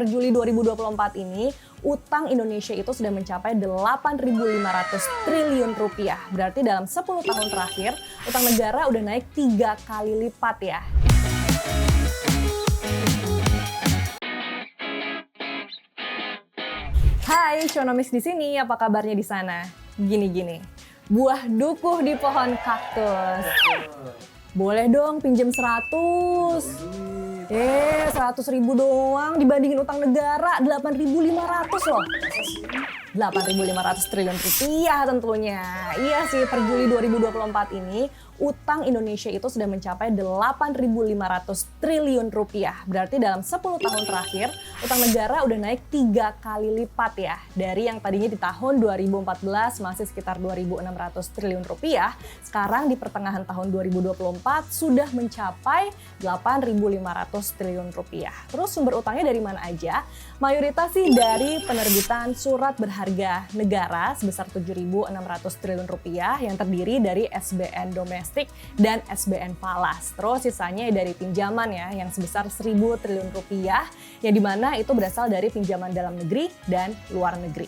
per Juli 2024 ini, utang Indonesia itu sudah mencapai 8.500 triliun rupiah. Berarti dalam 10 tahun terakhir, utang negara udah naik 3 kali lipat ya. Hai, Shonomics di sini. Apa kabarnya di sana? Gini-gini. Buah dukuh di pohon kaktus. Boleh dong pinjem 100. 100.000 doang dibandingin utang negara 8.500 loh. 8.500 triliun rupiah tentunya. Iya sih, per Juli 2024 ini utang Indonesia itu sudah mencapai 8.500 triliun rupiah. Berarti dalam 10 tahun terakhir utang negara udah naik 3 kali lipat ya. Dari yang tadinya di tahun 2014 masih sekitar 2.600 triliun rupiah, sekarang di pertengahan tahun 2024 sudah mencapai 8.500 triliun rupiah. Terus sumber utangnya dari mana aja? Mayoritas sih dari penerbitan surat berharga negara sebesar 7.600 triliun rupiah yang terdiri dari SBN domestik dan SBN falas. Terus sisanya dari pinjaman ya yang sebesar 1.000 triliun rupiah yang dimana itu berasal dari pinjaman dalam negeri dan luar negeri.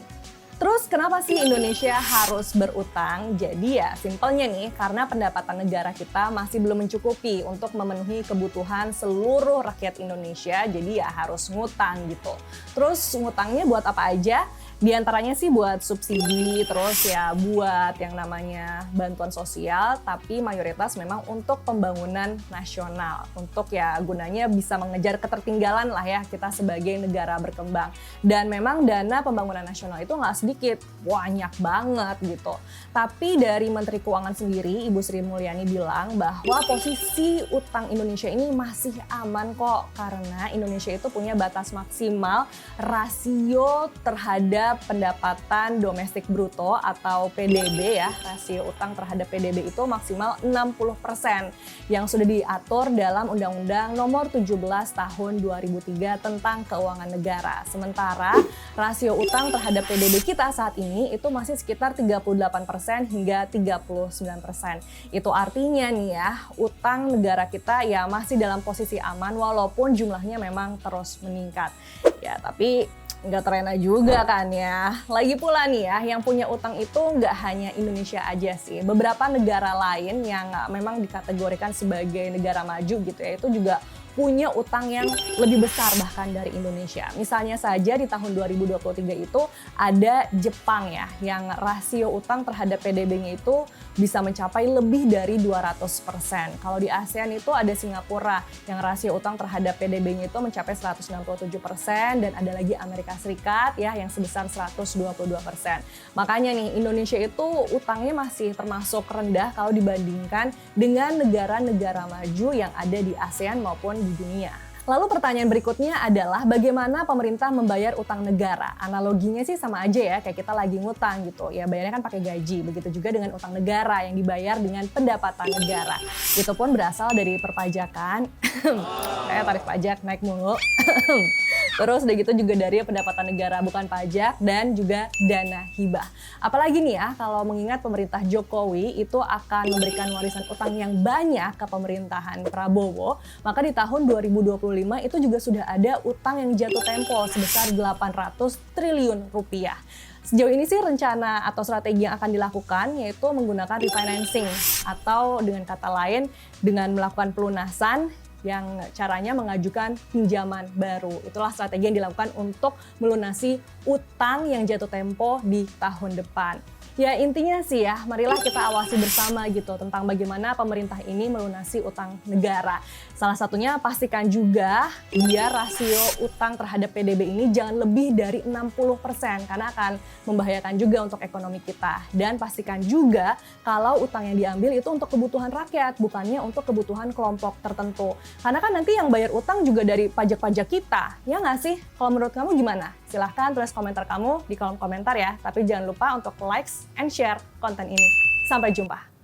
Terus kenapa sih Indonesia harus berutang? Jadi ya simpelnya nih, karena pendapatan negara kita masih belum mencukupi untuk memenuhi kebutuhan seluruh rakyat Indonesia, jadi ya harus ngutang gitu. Terus ngutangnya buat apa aja? Di antaranya sih buat subsidi, terus ya buat yang namanya bantuan sosial, tapi mayoritas memang untuk pembangunan nasional. Untuk ya gunanya bisa mengejar ketertinggalan lah ya kita sebagai negara berkembang. Dan memang dana pembangunan nasional itu nggak sedikit, banyak banget gitu. Tapi dari Menteri Keuangan sendiri, Ibu Sri Mulyani bilang bahwa posisi utang Indonesia ini masih aman kok. Karena Indonesia itu punya batas maksimal rasio terhadap pendapatan domestik bruto atau PDB ya, rasio utang terhadap PDB itu maksimal 60% yang sudah diatur dalam Undang-Undang Nomor 17 Tahun 2003 tentang Keuangan Negara. Sementara rasio utang terhadap PDB kita saat ini itu masih sekitar 38% hingga 39%. Itu artinya nih ya, utang negara kita ya masih dalam posisi aman walaupun jumlahnya memang terus meningkat. Ya, tapi nggak terlena juga kan ya. Lagi pula nih ya, yang punya utang itu nggak hanya Indonesia aja sih. Beberapa negara lain yang memang dikategorikan sebagai negara maju gitu ya, itu juga punya utang yang lebih besar bahkan dari Indonesia. Misalnya saja di tahun 2023 itu ada Jepang ya, yang rasio utang terhadap PDB-nya itu bisa mencapai lebih dari 200%. Kalau di ASEAN itu ada Singapura yang rasio utang terhadap PDB-nya itu mencapai 167% dan ada lagi Amerika Serikat ya yang sebesar 122%. Makanya nih Indonesia itu utangnya masih termasuk rendah kalau dibandingkan dengan negara-negara maju yang ada di ASEAN maupun di dunia. Lalu pertanyaan berikutnya adalah bagaimana pemerintah membayar utang negara? Analoginya sih sama aja ya, kayak kita lagi ngutang gitu. Ya bayarnya kan pakai gaji, begitu juga dengan utang negara yang dibayar dengan pendapatan negara. Itu pun berasal dari perpajakan, kayak tarif pajak naik mulu. Terus udah gitu juga dari pendapatan negara bukan pajak dan juga dana hibah. Apalagi nih ya, kalau mengingat pemerintah Jokowi itu akan memberikan warisan utang yang banyak ke pemerintahan Prabowo, maka di tahun 2025 itu juga sudah ada utang yang jatuh tempo sebesar 800 triliun rupiah. Sejauh ini sih rencana atau strategi yang akan dilakukan yaitu menggunakan refinancing atau dengan kata lain dengan melakukan pelunasan yang caranya mengajukan pinjaman baru. Itulah strategi yang dilakukan untuk melunasi utang yang jatuh tempo di tahun depan. Ya intinya sih ya, marilah kita awasi bersama gitu tentang bagaimana pemerintah ini melunasi utang negara. Salah satunya pastikan juga biar rasio utang terhadap PDB ini jangan lebih dari 60% karena akan membahayakan juga untuk ekonomi kita. Dan pastikan juga kalau utang yang diambil itu untuk kebutuhan rakyat, bukannya untuk kebutuhan kelompok tertentu. Karena kan nanti yang bayar utang juga dari pajak-pajak kita, ya nggak sih? Kalau menurut kamu gimana? Silahkan tulis komentar kamu di kolom komentar ya. Tapi jangan lupa untuk likes and share konten ini. Sampai jumpa.